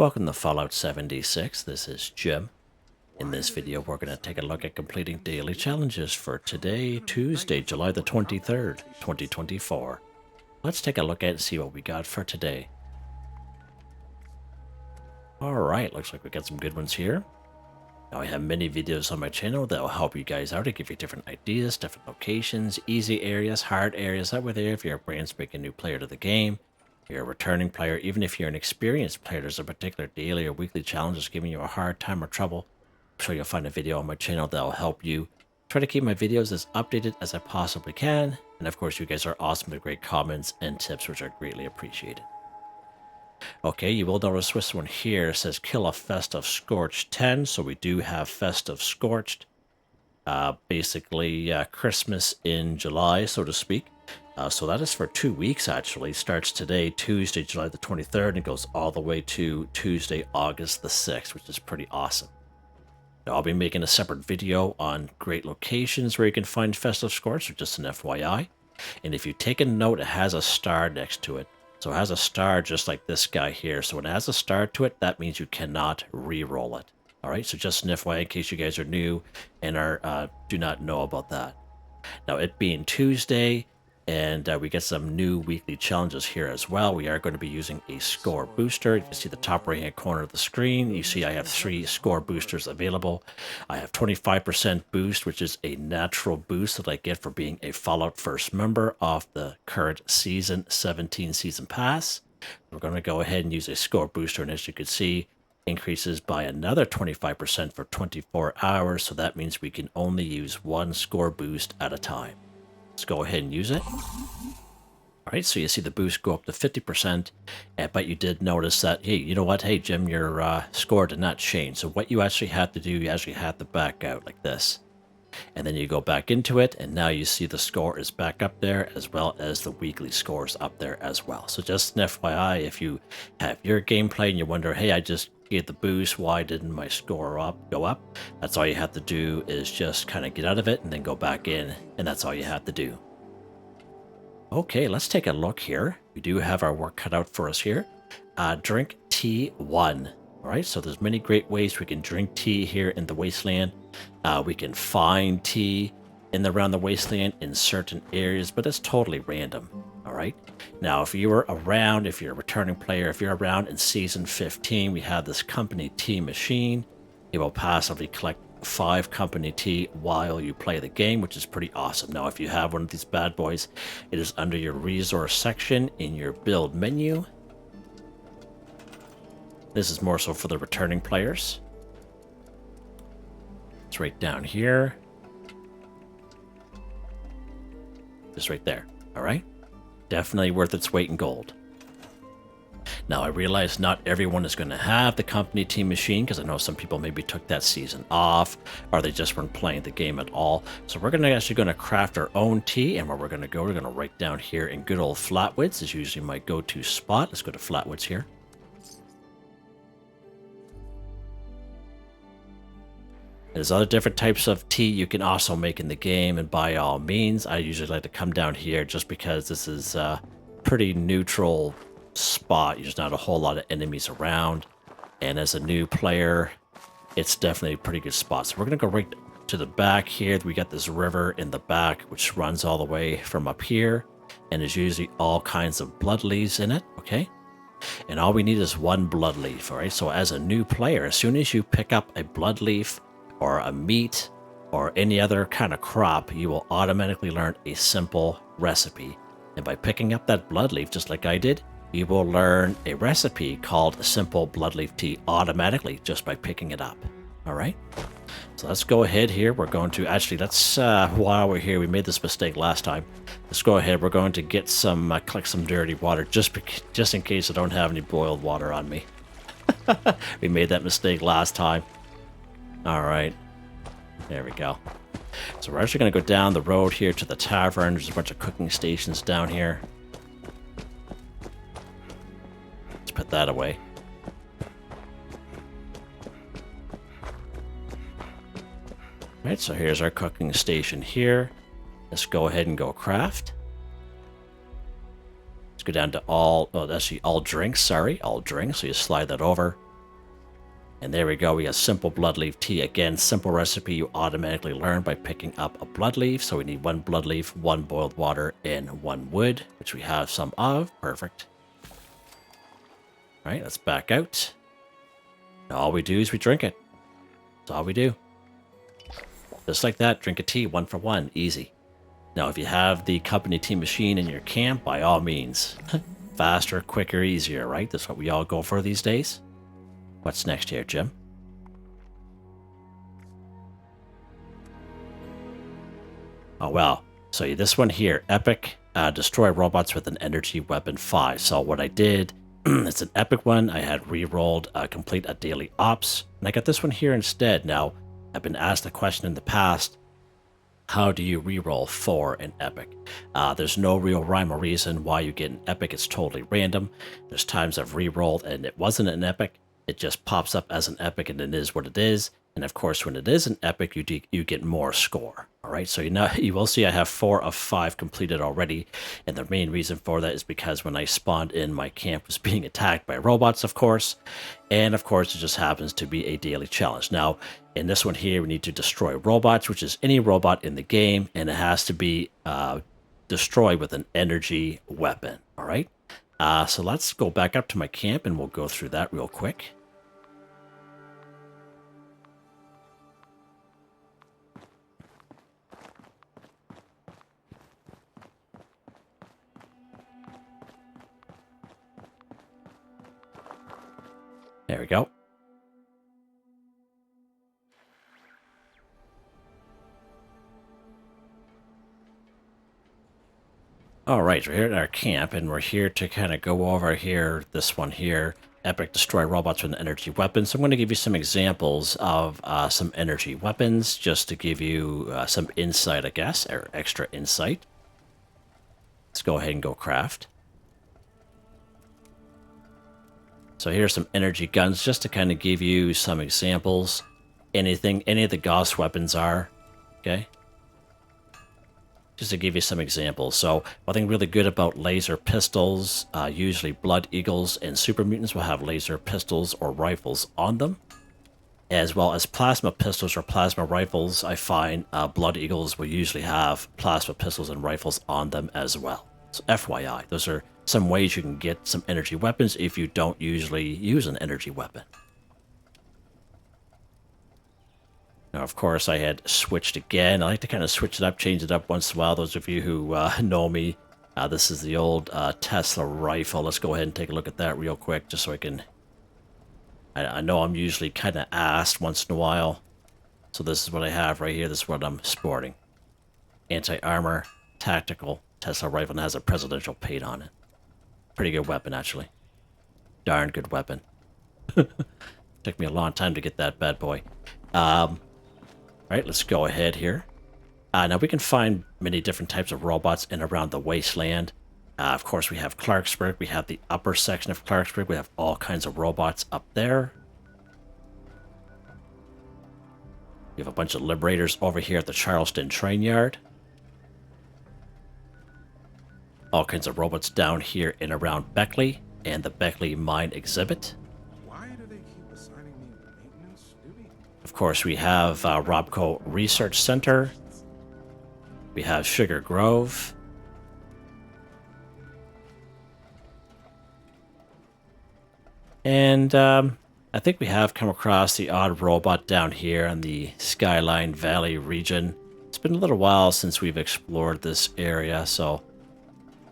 Welcome to Fallout 76. This is Jim. In this video, we're going to take a look at completing daily challenges for today, Tuesday, July the 23rd, 2024. Let's take a look at and see what we got for today. Alright, looks like we got some good ones here. Now I have many videos on my channel that will help you guys out to give you different ideas, different locations, easy areas, hard areas. That way there, if you're a brand spanking new player to the game, you're a returning player, even if you're an experienced player, there's a particular daily or weekly challenge that's giving you a hard time or trouble. I'm sure you'll find a video on my channel that will help you. Try to keep my videos as updated as I possibly can. And of course, you guys are awesome with great comments and tips, which are greatly appreciated. Okay, you will notice this one here says kill a Festive Scorched 10. So we do have Festive Scorched. Basically Christmas in July, so to speak. So that is for 2 weeks, actually. Starts today, Tuesday, July the 23rd, and it goes all the way to Tuesday, August the 6th, which is pretty awesome. Now, I'll be making a separate video on great locations where you can find Festive Scorched, or just an FYI. And if you take a note, it has a star next to it. So it has a star just like this guy here. So when it has a star to it, that means you cannot re-roll it. All right, so just an FYI in case you guys are new and do not know about that. Now, it being Tuesday, and we get some new weekly challenges here as well. We are going to be using a score booster. You can see the top right hand corner of the screen. You see I have 3 score boosters available. I have 25% boost, which is a natural boost that I get for being a Fallout First member off the current Season 17 Season Pass. We're going to go ahead and use a score booster, and as you can see, increases by another 25% for 24 hours. So that means we can only use 1 score boost at a time. Let's go ahead and use it. All right, so you see the boost go up to 50%, but you did notice that, hey, you know what? Hey, Jim, your score did not change. So what you actually have to do, you actually have to back out like this. And then you go back into it, and now you see the score is back up there, as well as the weekly scores up there as well. So just an FYI, if you have your gameplay and you wonder, hey, I just gave the boost, why didn't my score go up? That's all you have to do is just kind of get out of it and then go back in, and that's all you have to do. Okay, let's take a look here. We do have our work cut out for us here. Drink tea 1. All right, so there's many great ways we can drink tea here in the Wasteland. We can find tea around the Wasteland in certain areas, but it's totally random. All right. Now, if you were around, if you're a returning player, if you're around in Season 15, we have this company tea machine. It will passively collect 5 company tea while you play the game, which is pretty awesome. Now, if you have one of these bad boys, it is under your resource section in your build menu. This is more so for the returning players. It's right down here. Just right there. All right. Definitely worth its weight in gold. Now, I realize not everyone is going to have the company tea machine, because I know some people maybe took that season off, or they just weren't playing the game at all. So we're actually going to craft our own tea, and where we're going to write down here in good old Flatwoods is usually my go-to spot. Let's go to Flatwoods here. There's other different types of tea you can also make in the game, and by all means, I usually like to come down here just because this is a pretty neutral spot. There's not a whole lot of enemies around, and as a new player, it's definitely a pretty good spot. So we're going to go right to the back here. We got this river in the back, which runs all the way from up here, and there's usually all kinds of blood leaves in it, okay? And all we need is 1 blood leaf, all right? So as a new player, as soon as you pick up a blood leaf, or a meat, or any other kind of crop, you will automatically learn a simple recipe. And by picking up that blood leaf, just like I did, you will learn a recipe called simple blood leaf tea automatically just by picking it up. All right? So let's go ahead here. We're going to, actually, let's, while we're here, we made this mistake last time. Let's go ahead. We're going to get some, collect some dirty water, just in case I don't have any boiled water on me. We made that mistake last time. All right, there we go. So we're actually going to go down the road here to the tavern. There's a bunch of cooking stations down here. Let's put that away. All right, so here's our cooking station here. Let's go ahead and go craft. Let's go down to all drinks, sorry, all drinks. So you slide that over. And there we go, we got simple blood leaf tea. Again, simple recipe you automatically learn by picking up a blood leaf. So we need 1 blood leaf, 1 boiled water, and 1 wood, which we have some of. Perfect. All right, let's back out. Now all we do is we drink it. That's all we do. Just like that, drink a tea, 1 for 1, easy. Now, if you have the company tea machine in your camp, by all means, faster, quicker, easier, right? That's what we all go for these days. What's next here, Jim? Oh, well. So this one here, Epic, destroy robots with an energy weapon 5. So what I did, it's an epic one. I had re-rolled complete a daily ops, and I got this one here instead. Now, I've been asked the question in the past, how do you re-roll for an epic? There's no real rhyme or reason why you get an epic. It's totally random. There's times I've re-rolled and it wasn't an epic. It just pops up as an epic and it is what it is. And of course, when it is an epic, you get more score. All right, so you will see I have 4 of 5 completed already. And the main reason for that is because when I spawned in, my camp was being attacked by robots, of course. And of course, it just happens to be a daily challenge. Now, in this one here, we need to destroy robots, which is any robot in the game. And it has to be destroyed with an energy weapon. All right, so let's go back up to my camp and we'll go through that real quick. There we go. All right, we're here at our camp, and we're here to kind of go over here, this one here, Epic Destroy Robots with an Energy Weapon. So I'm going to give you some examples of some energy weapons, just to give you some insight, I guess, or extra insight. Let's go ahead and go craft. So here's some energy guns, just to kind of give you some examples. Any of the Gauss weapons are, okay? Just to give you some examples. So one thing really good about laser pistols, usually Blood Eagles and Super Mutants will have laser pistols or rifles on them. As well as plasma pistols or plasma rifles, I find Blood Eagles will usually have plasma pistols and rifles on them as well. So FYI, those are some ways you can get some energy weapons if you don't usually use an energy weapon. Now, of course, I had switched again. I like to kind of switch it up, change it up once in a while. Those of you who know me, this is the old Tesla rifle. Let's go ahead and take a look at that real quick, just so I can... I know I'm usually kind of asked once in a while. So this is what I have right here. This is what I'm sporting. Anti-armor, tactical Tesla rifle, and has a presidential paint on it. Pretty good weapon, actually. Darn good weapon. Took me a long time to get that bad boy. Right, let's go ahead here. Now we can find many different types of robots in around the wasteland. Of course, we have Clarksburg. We have the upper section of Clarksburg. We have all kinds of robots up there. We have a bunch of Liberators over here at the Charleston train yard. All kinds of robots down here and around Beckley and the Beckley Mine exhibit. Why do they keep assigning me maintenance duty? Of course, we have Robco Research Center. We have Sugar Grove. And I think we have come across the odd robot down here in the Skyline Valley region. It's been a little while since we've explored this area, so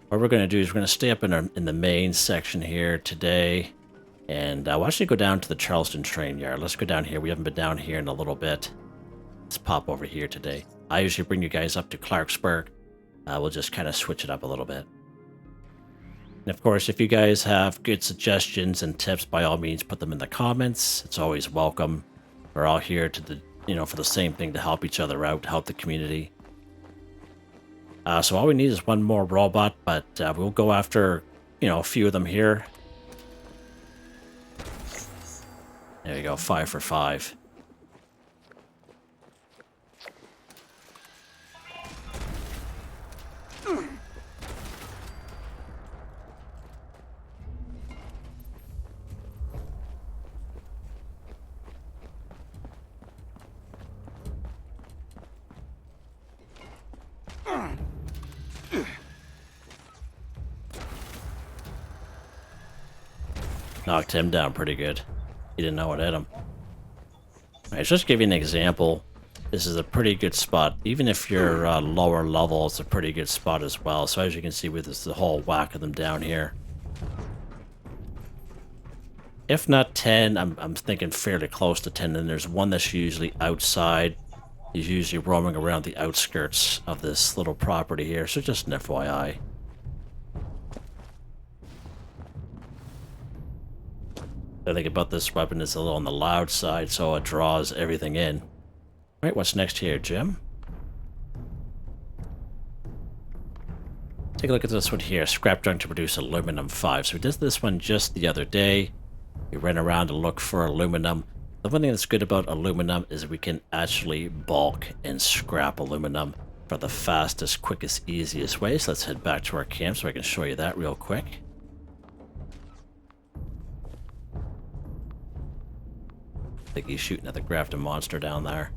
what we're going to do is we're going to stay up in the main section here today, and we'll actually go down to the Charleston train yard. Let's go down here. We haven't been down here in a little bit. Let's pop over here today. I usually bring you guys up to Clarksburg. We'll just kind of switch it up a little bit. And of course, if you guys have good suggestions and tips, by all means, put them in the comments. It's always welcome. We're all here for the same thing, to help each other out, help the community. So all we need is one more robot, but we'll go after, a few of them here. There you go, 5 for 5. Knocked him down pretty good. He didn't know what hit him. Alright, just to give you an example, this is a pretty good spot. Even if you're lower level, it's a pretty good spot as well. So as you can see with this, the whole whack of them down here. If not 10, I'm thinking fairly close to 10. And there's one that's usually outside. He's usually roaming around the outskirts of this little property here. So just an FYI. The thing about this weapon is a little on the loud side, so it draws everything in. Alright, what's next here, Jim? Take a look at this one here. Scrap junk to produce aluminum 5. So we did this one just the other day. We ran around to look for aluminum. The one thing that's good about aluminum is we can actually bulk and scrap aluminum for the fastest, quickest, easiest way. So let's head back to our camp so I can show you that real quick. I think he's shooting at the Grafton monster down there.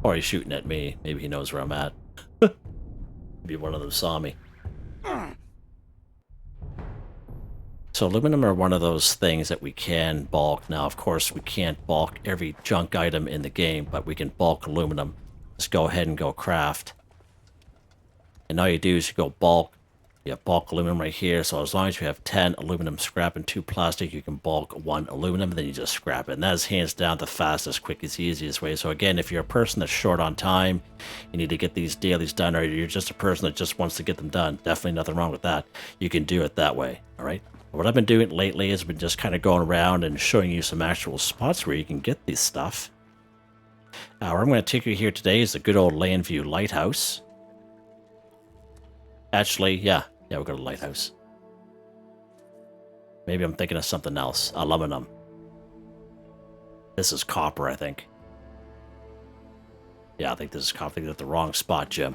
Or he's shooting at me. Maybe he knows where I'm at. Maybe one of them saw me. So aluminum are one of those things that we can bulk. Now, of course, we can't bulk every junk item in the game, but we can bulk aluminum. Just go ahead and go craft. And all you do is you go bulk. You have bulk aluminum right here. So as long as you have 10 aluminum scrap and 2 plastic, you can bulk 1 aluminum, and then you just scrap it. And that is hands down the fastest, quickest, easiest way. So again, if you're a person that's short on time, you need to get these dailies done, or you're just a person that just wants to get them done, definitely nothing wrong with that. You can do it that way, all right? What I've been doing lately has been just kind of going around and showing you some actual spots where you can get this stuff. Where I'm going to take you here today is the good old Landview Lighthouse. Actually, yeah, we'll go to the lighthouse. Maybe I'm thinking of something else. Aluminum. This is copper, I think. Yeah, I think this is copper. I think that's the wrong spot, Jim.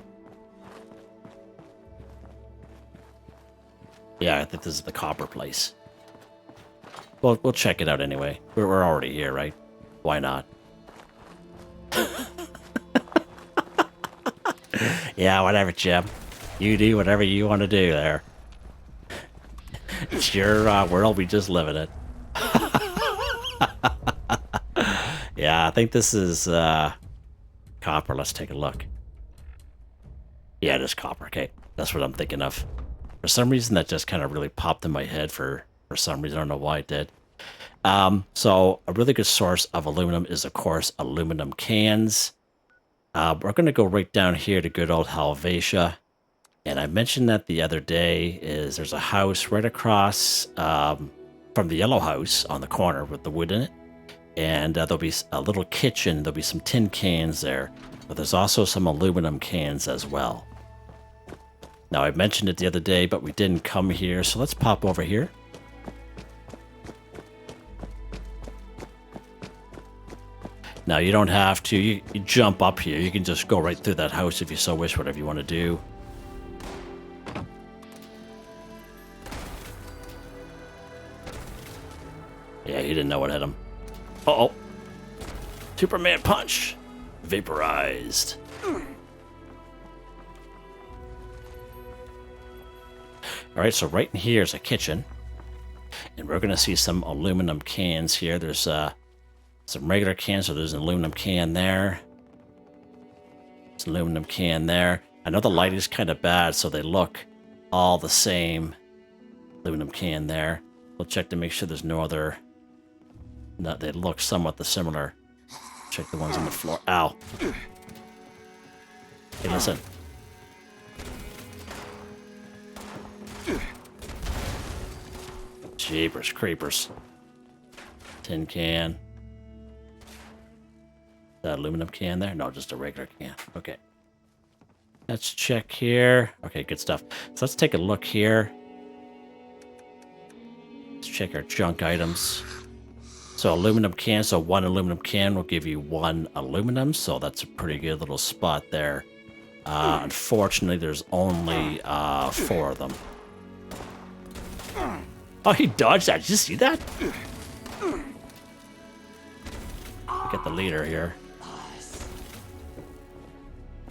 Yeah, I think this is the copper place. Well, we'll check it out anyway. We're already here, right? Why not? Yeah, whatever, Jim. You do whatever you want to do there. It's your world, we just live in it. Yeah, I think this is copper. Let's take a look. Yeah, it is copper. Okay, that's what I'm thinking of. For some reason, that just kind of really popped in my head for some reason. I don't know why it did. So a really good source of aluminum is, of course, aluminum cans. We're going to go right down here to good old Helvetia. And I mentioned that the other day is there's a house right across from the yellow house on the corner with the wood in it. And there'll be a little kitchen. There'll be some tin cans there. But there's also some aluminum cans as well. Now, I mentioned it the other day, but we didn't come here. So let's pop over here. Now, you don't have to. You jump up here. You can just go right through that house if you so wish, whatever you want to do. Yeah, he didn't know what hit him. Uh-oh. Superman punch. Vaporized. Alright, so right in here is a kitchen. And we're going to see some aluminum cans here. There's some regular cans, so there's an aluminum can there. There's an aluminum can there. I know the light is kind of bad, so they look all the same. Aluminum can there. We'll check to make sure there's no other... No, they look somewhat similar. Check the ones on the floor. Ow. Hey, listen. Jeepers creepers. Tin can. That aluminum can there? No, just a regular can. Okay. Let's check here. Okay, good stuff. So let's take a look here. Let's check our junk items. So aluminum can, so 1 aluminum can will give you 1 aluminum, so that's a pretty good little spot there. Unfortunately, there's only 4 of them. Oh, he dodged that. Did you see that? Get the leader here.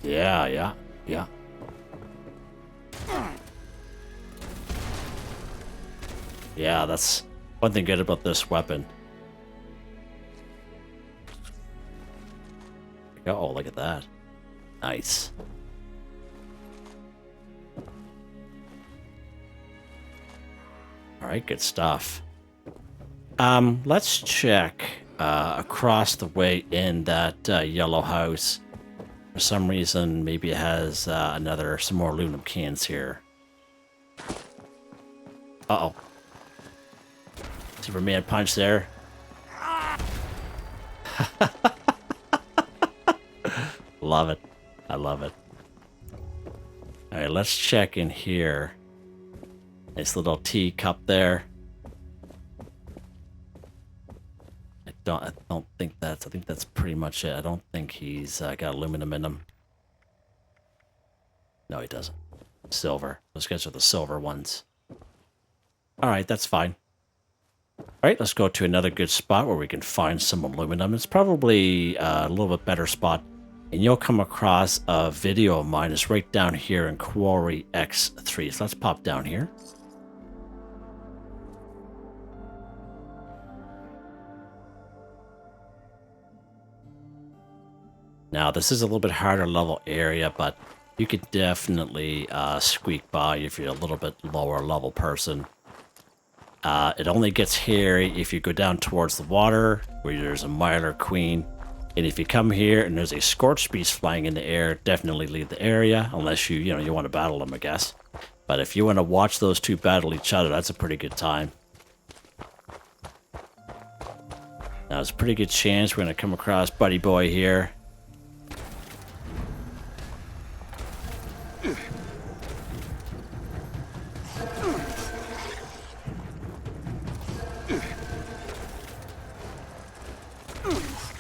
Yeah. Yeah, that's one thing good about this weapon. Oh, look at that. Nice. Alright, good stuff. Let's check across the way in that yellow house. For some reason, maybe it has some more aluminum cans here. Uh-oh. Superman punch there. Love it. I love it. Alright, let's check in here. Nice little teacup there. I think that's pretty much it. I don't think he's got aluminum in him. No, he doesn't. Silver. Those guys are the silver ones. Alright, that's fine. Alright, let's go to another good spot where we can find some aluminum. It's probably a little bit better spot. And you'll come across a video of mine. It's right down here in Quarry X3. So let's pop down here. Now, this is a little bit harder level area, but you could definitely squeak by if you're a little bit lower level person. It only gets hairy if you go down towards the water, where there's a Mylar Queen. And if you come here and there's a Scorched beast flying in the air, definitely leave the area, unless you want to battle them, I guess. But if you want to watch those two battle each other, that's a pretty good time. Now, there's a pretty good chance we're going to come across Buddy Boy here.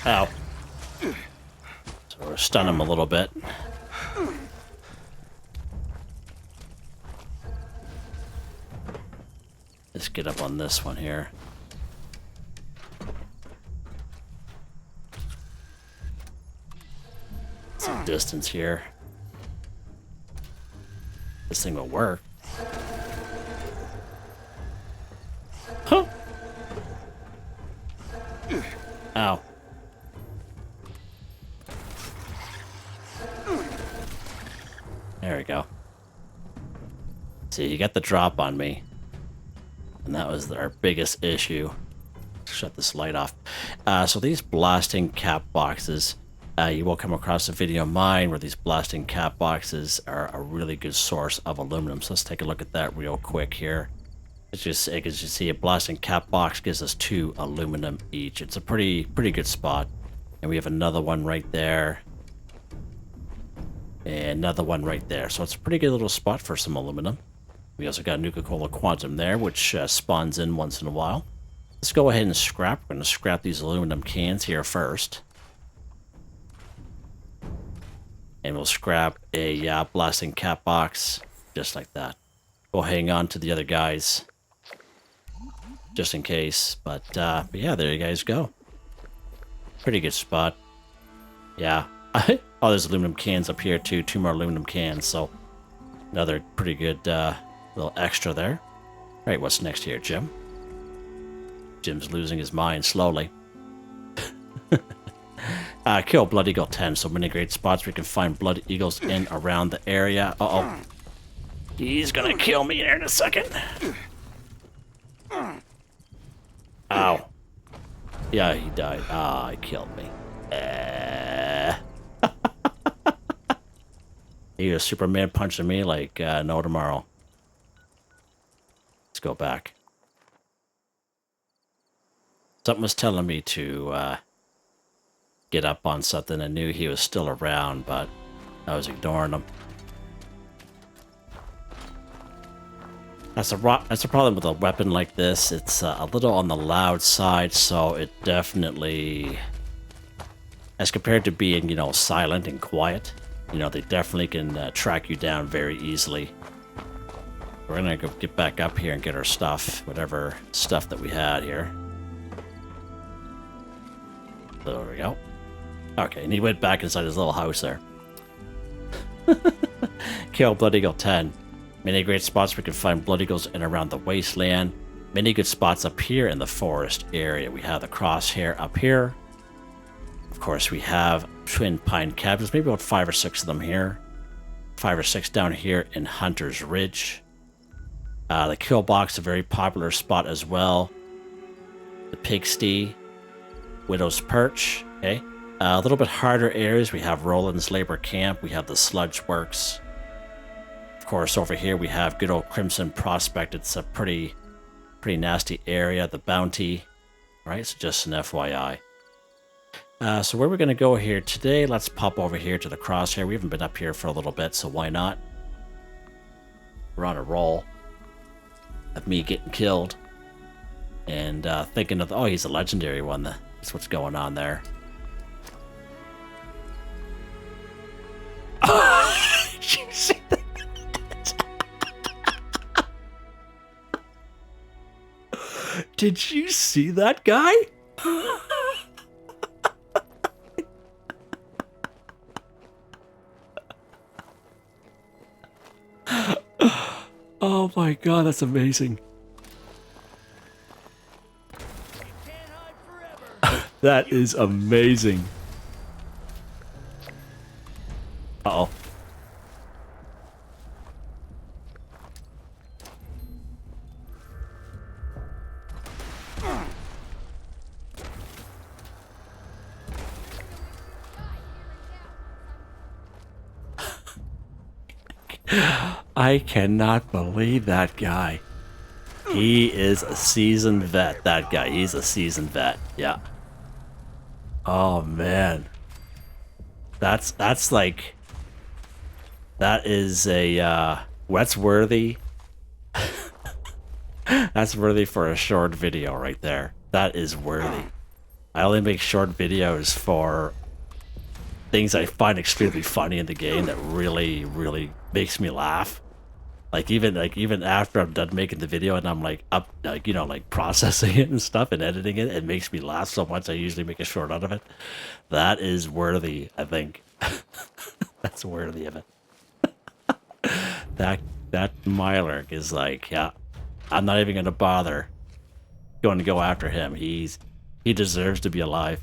Ow. So we'll stun him a little bit. Let's get up on this one here. Some distance here. This thing will work. Huh. Ow. There we go. See, you got the drop on me. And that was our biggest issue. Shut this light off. So these blasting cap boxes, you will come across a video of mine where these blasting cap boxes are a really good source of aluminum. So let's take a look at that real quick here. It's just, as you see, a blasting cap box gives us 2 aluminum each. It's a pretty good spot. And we have another one right there. And another one right there. So it's a pretty good little spot for some aluminum. We also got Nuka-Cola Quantum there, which spawns in once in a while. Let's go ahead and scrap. We're going to scrap these aluminum cans here first. And we'll scrap a blasting cap box, just like that. We'll hang on to the other guys, just in case. But yeah, there you guys go. Pretty good spot. Yeah. Oh, there's aluminum cans up here too. 2 more aluminum cans, so another pretty good little extra there. All right, what's next here, Jim? Jim's losing his mind slowly. Kill Blood Eagle 10. So many great spots we can find Blood Eagles in around the area. Uh-oh. He's gonna kill me here in a second. Ow. Yeah, he died. Ah, he killed me. He was Superman punching me like no tomorrow. Let's go back. Something was telling me to get up on something. I knew he was still around, but I was ignoring him. That's a problem with a weapon like this. It's a little on the loud side, so it definitely, as compared to being, silent and quiet, they definitely can track you down very easily. We're gonna go get back up here and get our stuff, whatever stuff that we had here. There we go. Okay, and he went back inside his little house there. Kill Blood Eagle 10. Many great spots we can find Blood Eagles in around the wasteland. Many good spots up here in the forest area. We have the crosshair up here. Of course, we have twin pine cabins, maybe about 5 or 6 of them here. 5 or 6 down here in Hunter's Ridge. The kill box, a very popular spot as well. The Pigsty, Widow's Perch. Okay, a little bit harder areas. We have Roland's Labor Camp. We have the Sludge Works. Of course, over here we have good old Crimson Prospect. It's a pretty nasty area. The Bounty, right? So just an FYI. So where we're going to go here today, let's pop over here to the crosshair. We haven't been up here for a little bit, so why not? We're on a roll of me getting killed. And thinking of, oh, he's a legendary one. That's what's going on there. Did you see that? Did you see that guy? Oh my god, that's amazing. That is amazing. Uh-oh. I cannot believe that guy. He is a seasoned vet, that guy. He's a seasoned vet, yeah. Oh, man. That's like... That is a, that's worthy. That's worthy for a short video right there. That is worthy. I only make short videos for things I find extremely funny in the game that really, really makes me laugh. Like even after I'm done making the video and I'm like processing it and stuff and editing it, it makes me laugh so much I usually make a short out of it. That is worthy, I think. That's worthy of it. That Mylark is like, yeah, I'm not even gonna bother going to go after him. He deserves to be alive.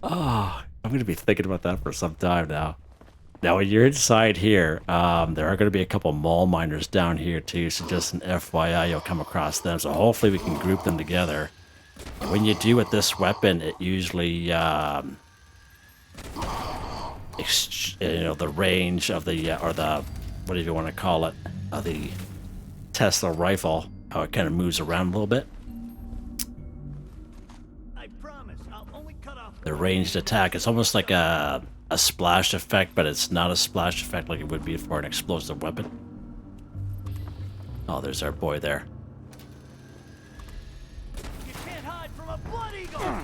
Oh, I'm going to be thinking about that for some time now. Now, when you're inside here, there are going to be a couple mole miners down here too, so just an FYI, you'll come across them. So hopefully we can group them together. When you do with this weapon, it usually, the range of the, or the, what do you want to call it, the Tesla rifle, how it kind of moves around a little bit. The ranged attack, it's almost like a splash effect, but it's not a splash effect like it would be for an explosive weapon. Oh, there's our boy there. You can't hide from a blood eagle.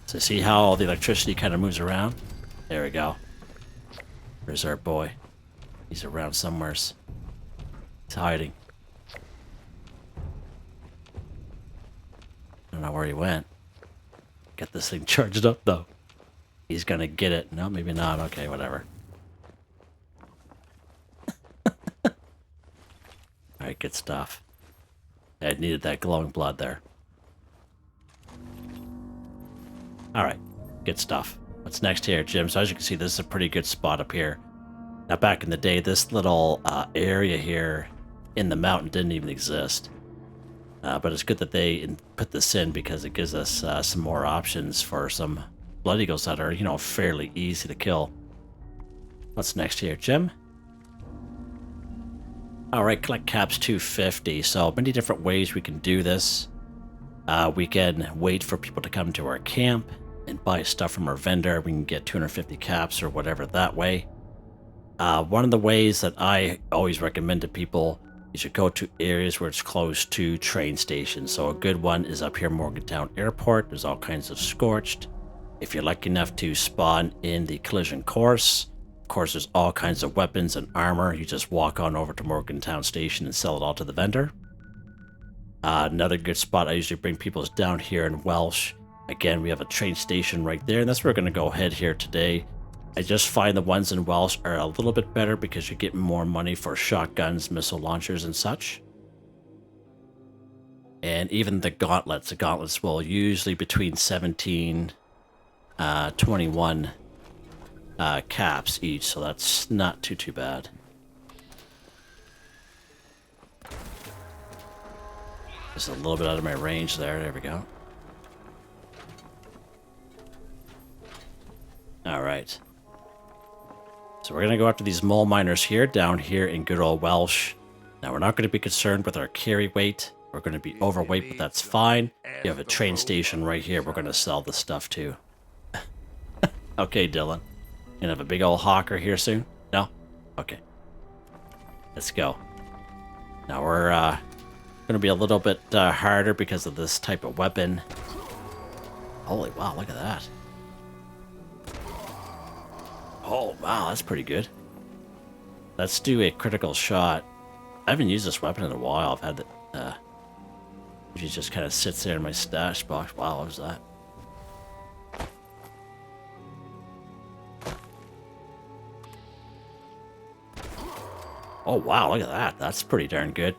So see how all the electricity kind of moves around? There we go. There's our boy. He's around somewheres. He's hiding. I don't know where he went. Get this thing charged up though. He's gonna get it. No, maybe not. Okay, whatever. Alright, good stuff. I needed that glowing blood there. Alright, good stuff. What's next here, Jim? So as you can see, this is a pretty good spot up here. Now back in the day, this little area here in the mountain didn't even exist. But it's good that they put this in because it gives us some more options for some blood eagles that are, fairly easy to kill. What's next here, Jim? Alright, collect caps 250. So many different ways we can do this. We can wait for people to come to our camp and buy stuff from our vendor. We can get 250 caps or whatever that way. One of the ways that I always recommend to people, you should go to areas where it's close to train stations. So a good one is up here, Morgantown Airport. There's all kinds of Scorched. If you're lucky enough to spawn in the collision course, of course, there's all kinds of weapons and armor. You just walk on over to Morgantown Station and sell it all to the vendor. Another good spot I usually bring people is down here in Welsh. Again, we have a train station right there, and that's where we're going to go ahead here today. I just find the ones in Welsh are a little bit better because you get more money for shotguns, missile launchers, and such. And even the gauntlets will usually between 17, 21 caps each, so that's not too bad. Just a little bit out of my range there. There we go. All right. So we're going to go after these mole miners here, down here in good old Welsh. Now, we're not going to be concerned with our carry weight. We're going to be overweight, but that's fine. You have a train station right here. We're going to sell the stuff to. Okay, Dylan. You gonna have a big old hawker here soon? No? Okay. Let's go. Now we're gonna be a little bit harder because of this type of weapon. Holy wow, look at that. Oh wow, that's pretty good. Let's do a critical shot. I haven't used this weapon in a while. I've had it usually just kind of sits there in my stash box. Wow, what was that? Oh wow, look at that. That's pretty darn good.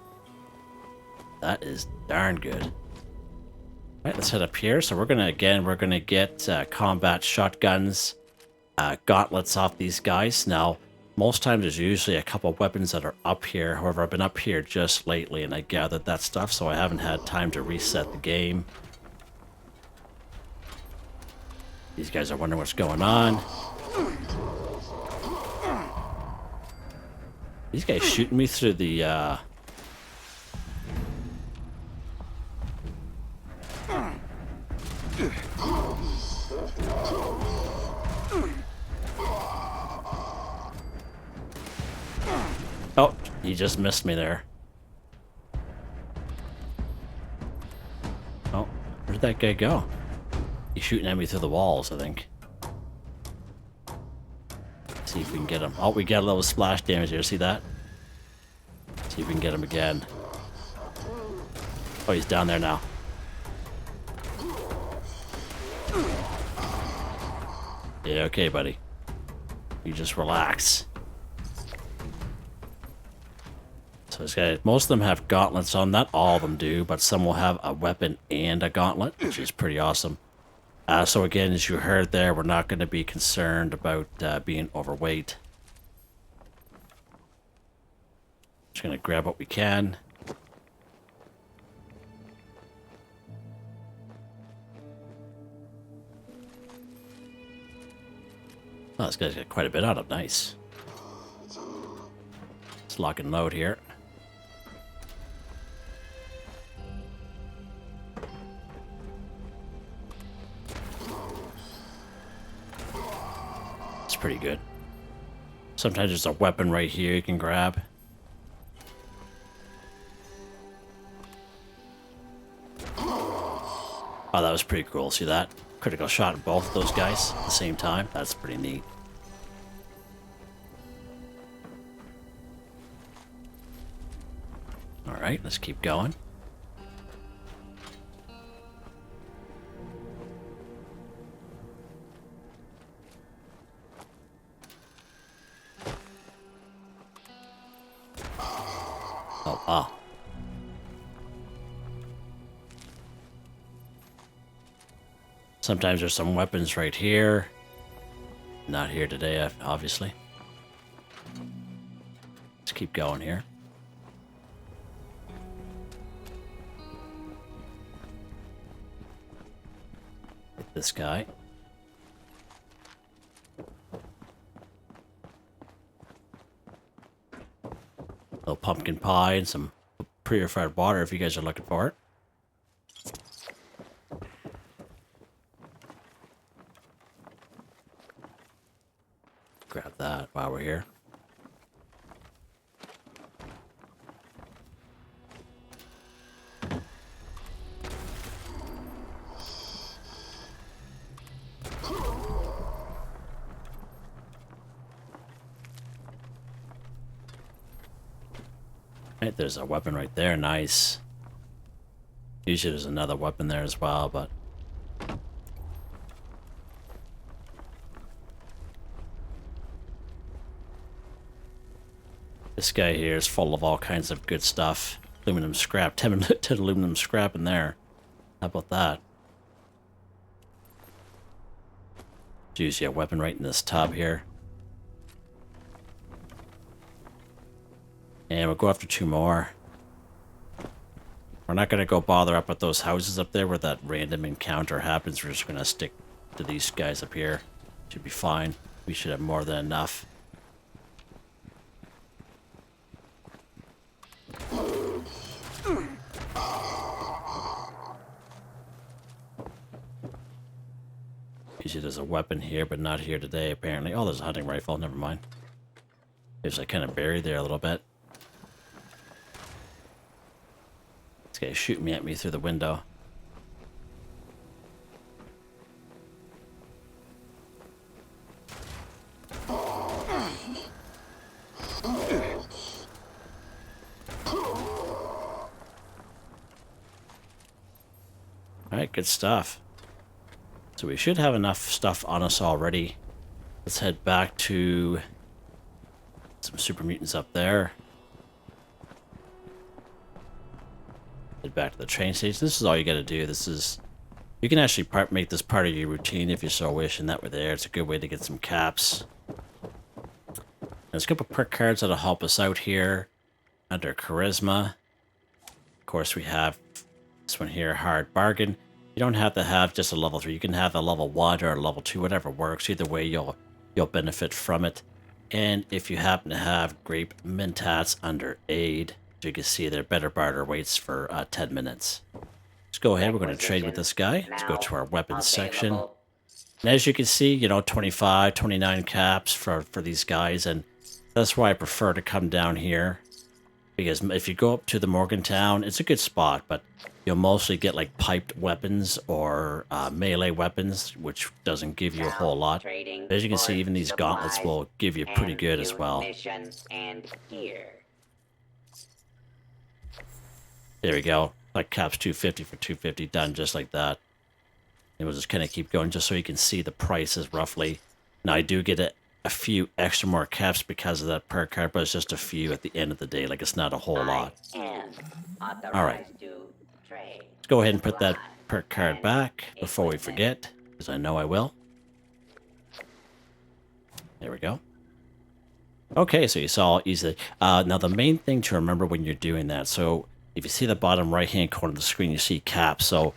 That is darn good. Alright, let's head up here. So we're gonna get combat shotguns, gauntlets off these guys. Now, most times there's usually a couple weapons that are up here. However, I've been up here just lately and I gathered that stuff, so I haven't had time to reset the game. These guys are wondering what's going on. These guys shooting me through the, Oh, he just missed me there. Oh, where'd that guy go? He's shooting at me through the walls, I think. See if we can get him. Oh, we got a little splash damage here. See that? See if we can get him again. Oh, he's down there now. Yeah, okay, buddy. You just relax. So this guy, most of them have gauntlets on. Not all of them do, but some will have a weapon and a gauntlet, which is pretty awesome. So again, as you heard there, we're not going to be concerned about being overweight. Just going to grab what we can. Oh, this guy's got quite a bit on him. Nice. Let's lock and load here. Pretty good. Sometimes there's a weapon right here you can grab. Oh, that was pretty cool. See that? Critical shot at both of those guys at the same time. That's pretty neat. Alright, let's keep going. Oh, wow. Sometimes there's some weapons right here. Not here today, obviously. Let's keep going here. Hit this guy. Little pumpkin pie and some purified water if you guys are looking for it. Grab that while we're here. Right, there's a weapon right there. Nice. Usually there's another weapon there as well, but This guy here is full of all kinds of good stuff. Aluminum scrap, 10 aluminum scrap in there. How about that? Use your weapon right in this tub here. And we'll go after 2 more. We're not going to go bother up at those houses up there where that random encounter happens. We're just going to stick to these guys up here. Should be fine. We should have more than enough. Use it as a weapon here, but not here today, apparently. Oh, there's a hunting rifle. Never mind. There's like kind of buried there a little bit. This guy's shooting at me through the window. Alright, good stuff. So we should have enough stuff on us already. Let's head back to some super mutants up there. Head back to the train station. This is all you gotta do. This is... You can actually make this part of your routine if you so wish, and that way there. It's a good way to get some caps. There's a couple perk cards that'll help us out here. Under Charisma. Of course, we have this one here, Hard Bargain. You don't have to have just a level 3. You can have a level 1 or a level 2, whatever works. Either way, you'll benefit from it. And if you happen to have Grape Mentats under Aid, you can see their better barter waits for 10 minutes. Let's go ahead. We're going to trade with this guy. Let's go to our weapons section. And as you can see, you know, 25, 29 caps for these guys. And that's why I prefer to come down here. Because if you go up to the Morgantown, it's a good spot, but you'll mostly get like piped weapons or melee weapons, which doesn't give you a whole lot. But as you can see, even these gauntlets will give you pretty good as well. There we go. Like caps 250 for 250, done just like that. And we'll just kind of keep going just so you can see the prices roughly. Now I do get a few extra more caps because of that perk card, but it's just a few at the end of the day. Like, it's not a whole lot. Alright. Let's go ahead and put that perk card back before we forget, because I know I will. There we go. Okay, so you saw easily. Now, the main thing to remember when you're doing that, so if you see the bottom right-hand corner of the screen, you see caps. So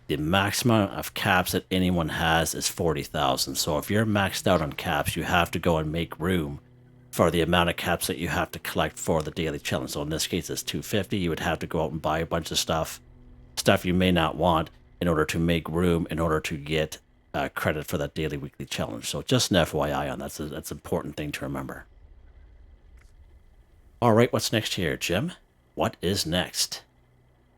the maximum of caps that anyone has is 40,000. So if you're maxed out on caps, you have to go and make room for the amount of caps that you have to collect for the daily challenge. So in this case, it's 250. You would have to go out and buy a bunch of stuff you may not want in order to make room, in order to get credit for that daily weekly challenge. So just an FYI on that. That's an important thing to remember. All right, what's next here, Jim? What is next?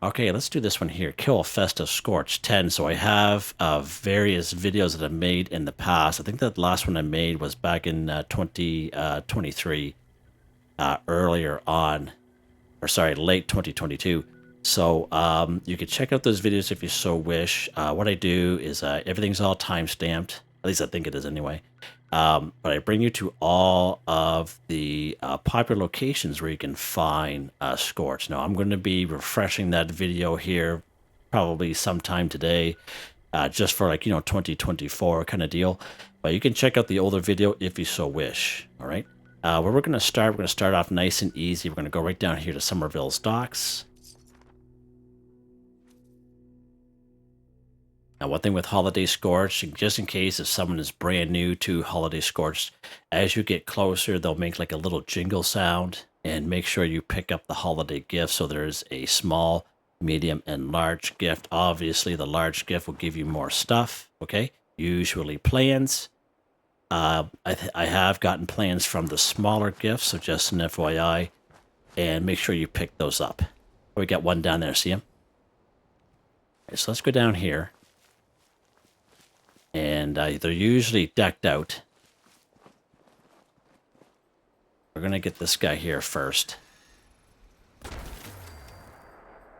Okay, let's do this one here. Kill a Festive Scorched 10. So I have various videos that I've made in the past. I think that the last one I made was back in 2023, earlier on, or sorry, late 2022. So you can check out those videos if you so wish. What I do is everything's all time-stamped. At least I think it is anyway. But I bring you to all of the popular locations where you can find Scorched. Now, I'm going to be refreshing that video here probably sometime today, just for 2024 kind of deal. But you can check out the older video if you so wish. All right. Where we're going to start off nice and easy. We're going to go right down here to Somerville's Docks. Now, one thing with Holiday Scorched, just in case if someone is brand new to Holiday Scorched, as you get closer, they'll make like a little jingle sound, and make sure you pick up the holiday gift. So there's a small, medium, and large gift. Obviously, the large gift will give you more stuff, okay? Usually plans. I have gotten plans from the smaller gifts, so just an FYI, and make sure you pick those up. We got one down there, see him? Okay, so let's go down here. And they're usually decked out. We're going to get this guy here first.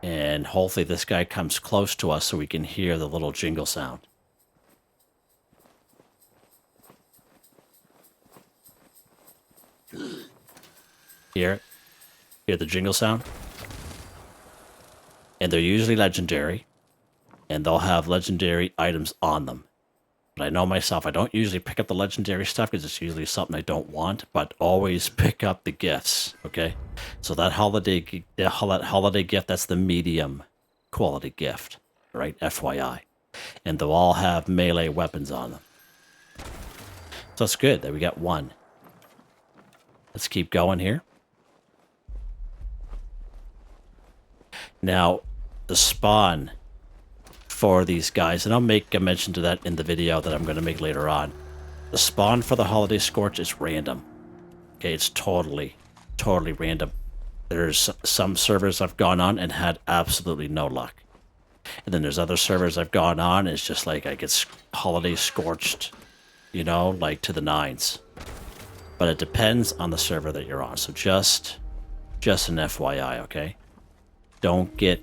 And hopefully this guy comes close to us so we can hear the little jingle sound. Here. Hear the jingle sound? And they're usually legendary, and they'll have legendary items on them. But I know myself, I don't usually pick up the legendary stuff because it's usually something I don't want, but always pick up the gifts, okay? So that holiday gift, that's the medium quality gift, right? FYI. And they'll all have melee weapons on them. So that's good that we got one. Let's keep going here. Now, the spawn for these guys, and I'll make a mention to that in the video that I'm going to make later on. The spawn for the Holiday Scorch is random. Okay, it's totally random. There's some servers I've gone on and had absolutely no luck. And then there's other servers I've gone on, and it's just like I get Holiday Scorched, you know, like to the nines. But it depends on the server that you're on. So just an FYI, okay? Don't get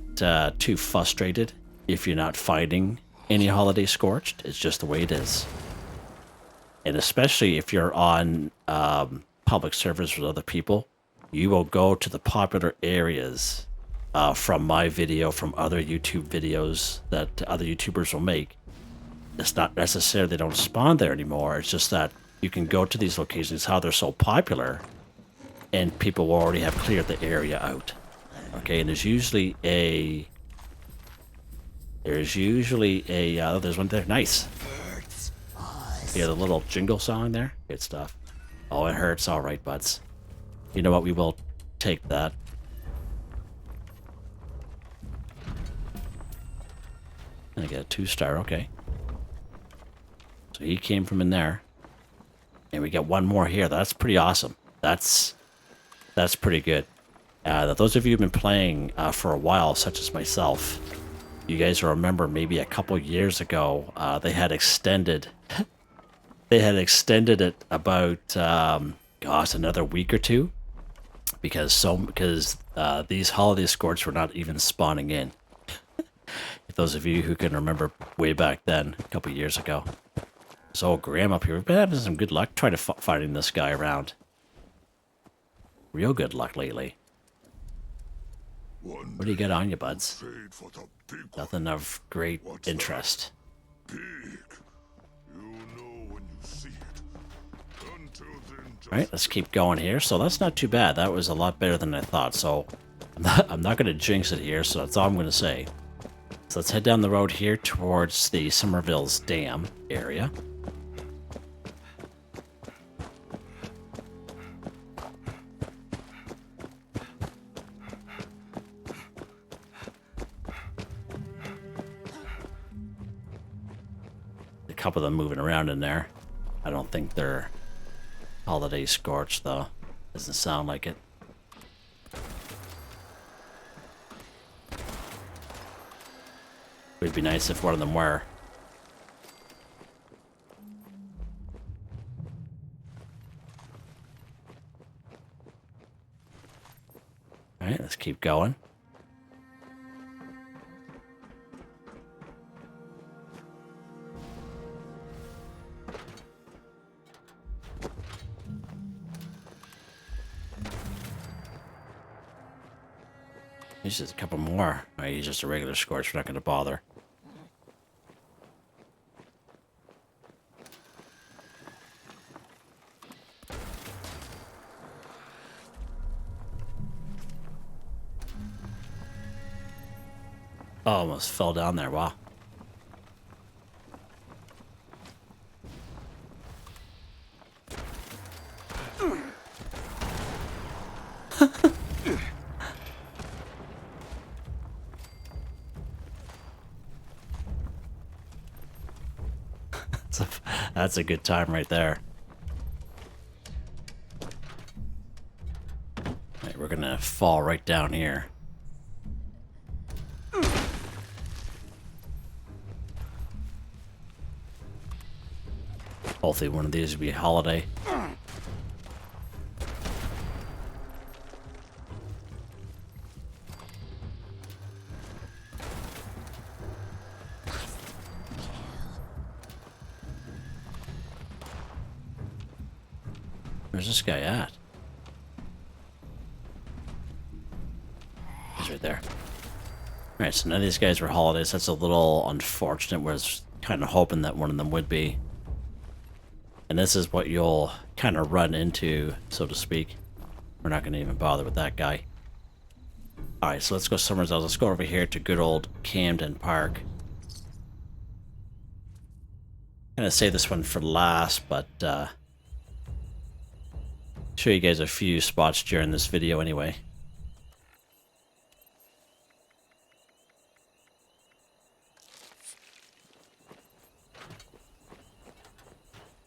too frustrated if you're not finding any Holiday Scorched. It's just the way it is. And especially if you're on public servers with other people, you will go to the popular areas from my video, from other YouTube videos that other YouTubers will make. It's not necessarily they don't spawn there anymore. It's just that you can go to these locations, how they're so popular, and people will already have cleared the area out. Okay, and there's usually a... oh, there's one there. Nice. Yeah, the little jingle song there. Good stuff. Oh, it hurts. All right, buds. You know what? We will take that. And I get a 2-star. Okay. So he came from in there. And we get one more here. That's pretty awesome. That's pretty good. Those of you who've been playing for a while, such as myself, you guys will remember maybe a couple years ago, they had extended it about, gosh, another week or two, because these Holiday Scorch were not even spawning in. Those of you who can remember way back then, a couple years ago. So Graham up here, we've been having some good luck trying to finding this guy around. Real good luck lately. What do you got on you, buds? Nothing of great interest. Alright, let's keep going here. So that's not too bad. That was a lot better than I thought. So I'm not going to jinx it here, so that's all I'm going to say. So let's head down the road here towards the Somerville's Dam area. A couple of them moving around in there. I don't think they're Holiday Scorched, though. Doesn't sound like it. It would be nice if one of them were. Alright, let's keep going. He's just a couple more. Oh, he's just a regular Scorch. We're not going to bother. Oh, almost fell down there. Wow. That's a good time right there. Right, we're gonna fall right down here. Hopefully one of these will be a Holiday. Where's this guy at? right there. Alright, so none of these guys were holidays. That's a little unfortunate. Was kind of hoping that one of them would be. And this is what you'll kind of run into, so to speak. We're not going to even bother with that guy. Alright, so let's go somewhere else. Let's go over here to good old Camden Park. I'm going to save this one for last, but show you guys a few spots during this video anyway.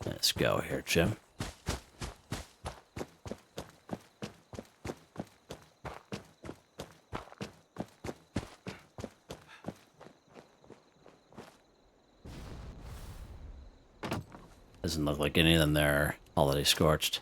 Let's go here, Jim. Doesn't look like any of them there are holiday scorched.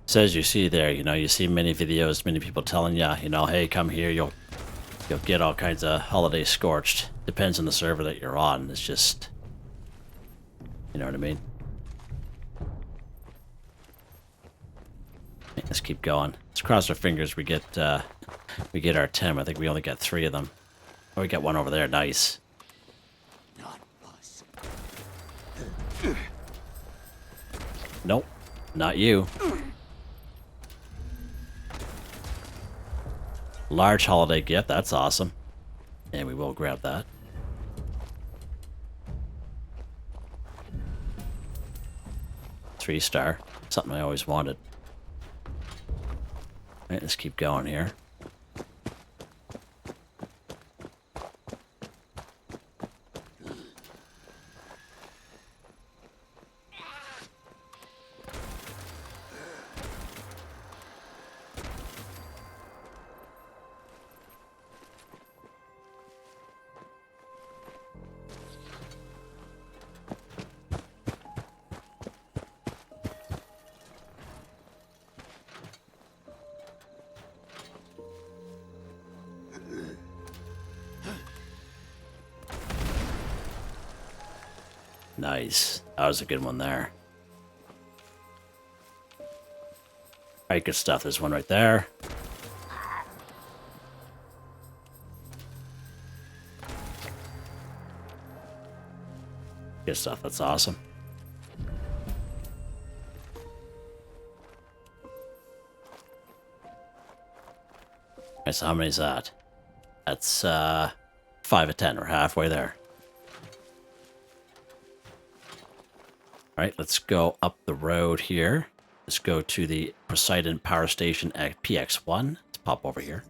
So as you see there, you know, you see many videos, many people telling you, you know, hey, come here, you'll get all kinds of holiday scorched. Depends on the server that you're on. It's just, you know what I mean? Let's keep going. Let's cross our fingers. We get our 10. I think we only got 3 of them. Oh, we got one over there. Nice. Not us. Nope, not you. Large holiday gift. That's awesome. And we will grab that. Three-star. Something I always wanted. Alright, let's keep going here. Nice. That was a good one there. Alright, good stuff. There's one right there. Good stuff. That's awesome. Alright, so how many is that? That's 5 of 10. We're halfway there. Alright, let's go up the road here. Let's go to the Poseidon Power Station at PX1. Let's pop over here.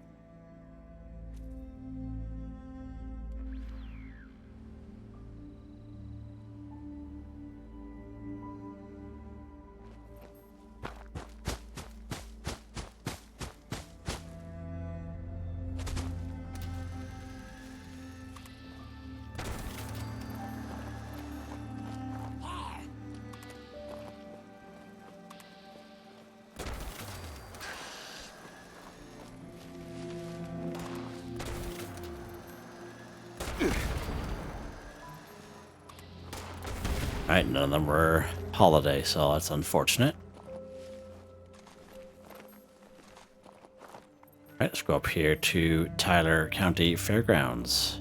Alright, none of them were holiday, so that's unfortunate. Alright, let's go up here to Tyler County Fairgrounds.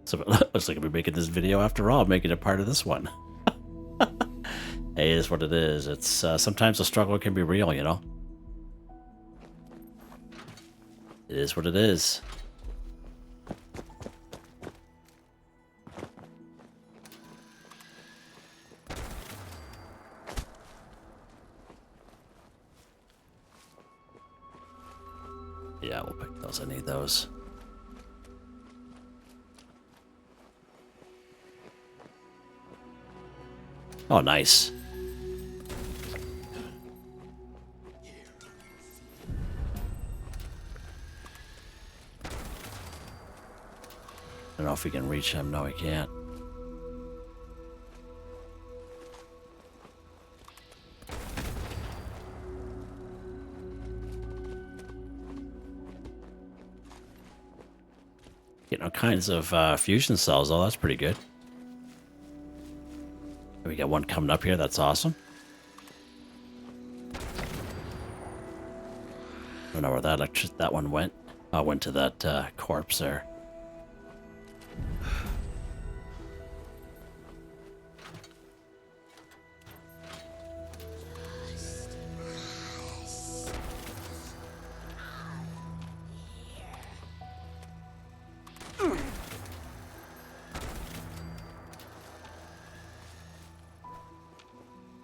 So it looks like we're making this video after all, making it part of this one. Hey, it is what it is. It's sometimes the struggle can be real, you know? It is what it is. Yeah, we'll pick those. I need those. Oh, nice. I don't know if we can reach him. No, we can't. Getting all kinds of fusion cells, though. That's pretty good. We got one coming up here. That's awesome. I don't know where that one went. I went to that corpse there.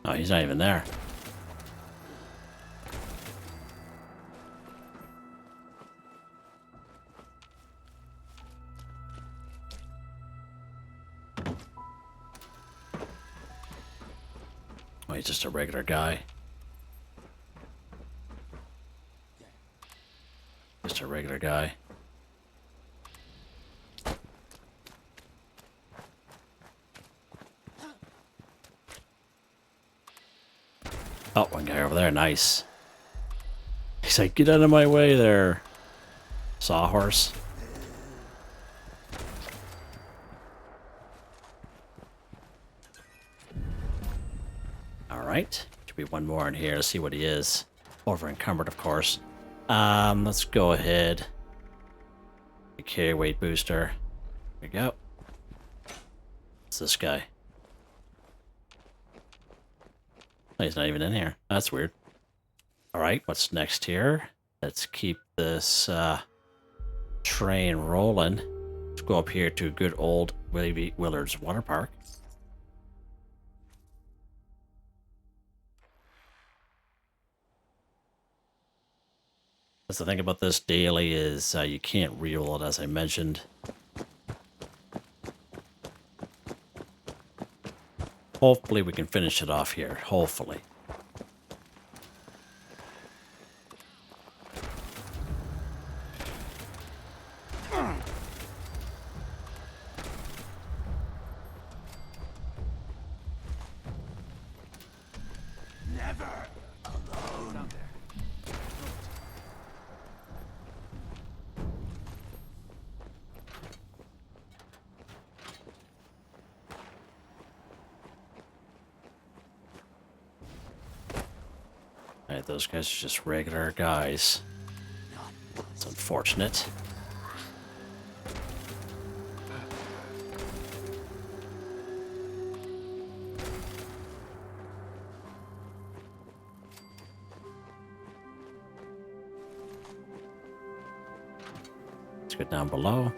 Oh, he's not even there. Oh, he's just a regular guy. Just a regular guy. Oh, one guy over there. Nice. He's like, get out of my way there, sawhorse. Alright. Should be one more in here to see what he is. Over encumbered, of course. Let's go ahead. The carry weight booster. There we go. What's this guy? Oh, he's not even in here. That's weird. Alright, what's next here? Let's keep this train rolling. Let's go up here to good old Willard's Water Park. That's the thing about this daily is you can't reroll it, as I mentioned. Hopefully we can finish it off here. Hopefully. Never alone. Alright, those guys are just regular guys. It's unfortunate. Let's go down below.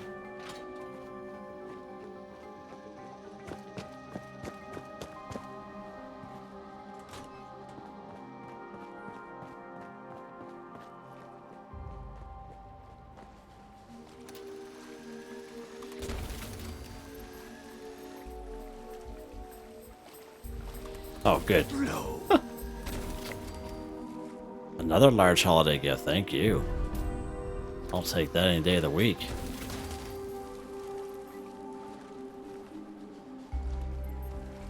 Oh, good. Another large holiday gift, thank you. I'll take that any day of the week.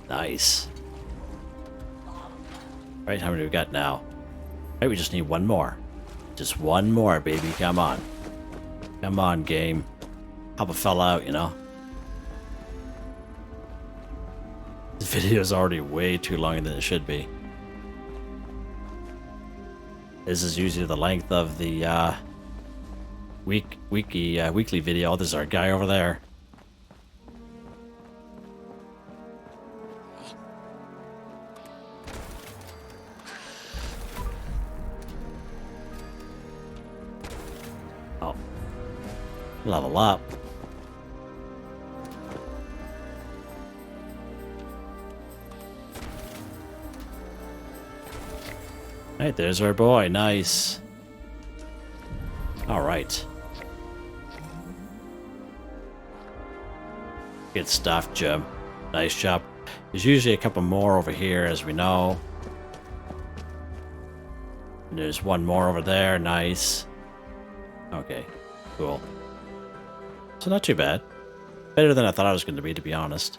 Nice. Right, how many do we got now? Right, we just need one more. Just one more, baby, come on. Come on, game. Help a fella out, you know? This video is already way too long than it should be. This is usually the length of the weekly video. Oh, there's our guy over there. Oh, level up. Hey, there's our boy. Nice. All right. Good stuff, Jim. Nice job. There's usually a couple more over here, as we know. And there's one more over there. Nice. Okay, cool. So not too bad. Better than I thought I was going to be honest.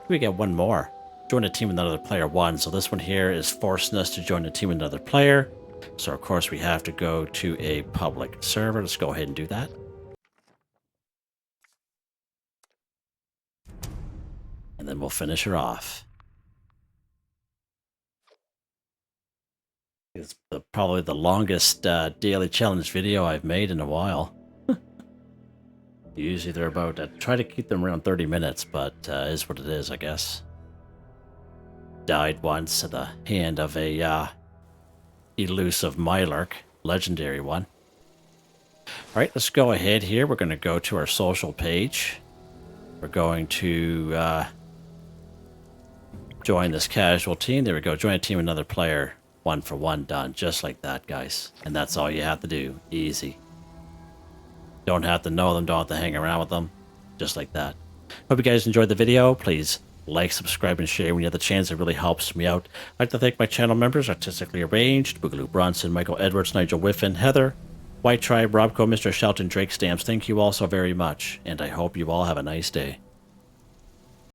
We get one more. Join a team with another player 1. So this one here is forcing us to join a team with another player. So of course we have to go to a public server. Let's go ahead and do that. and then we'll finish her off. It's probably the longest daily challenge video I've made in a while. Usually they're about, I try to keep them around 30 minutes, but is what it is, I guess. Died once at the hand of a elusive Mylark, legendary one. Alright, let's go ahead here. We're going to go to our social page. We're going to join this casual team. There we go. Join a team with another player. 1 for 1 done. Just like that, guys. And that's all you have to do. Easy. Don't have to know them. Don't have to hang around with them. Just like that. Hope you guys enjoyed the video. Please like, subscribe, and share when you have the chance. It really helps me out. I'd like to thank my channel members, Artistically Arranged, Boogaloo Bronson, Michael Edwards, Nigel Wiffen, Heather, Whitetribe, Robco, Mr. Shelton, Drake Stamps. Thank you all so very much. And I hope you all have a nice day.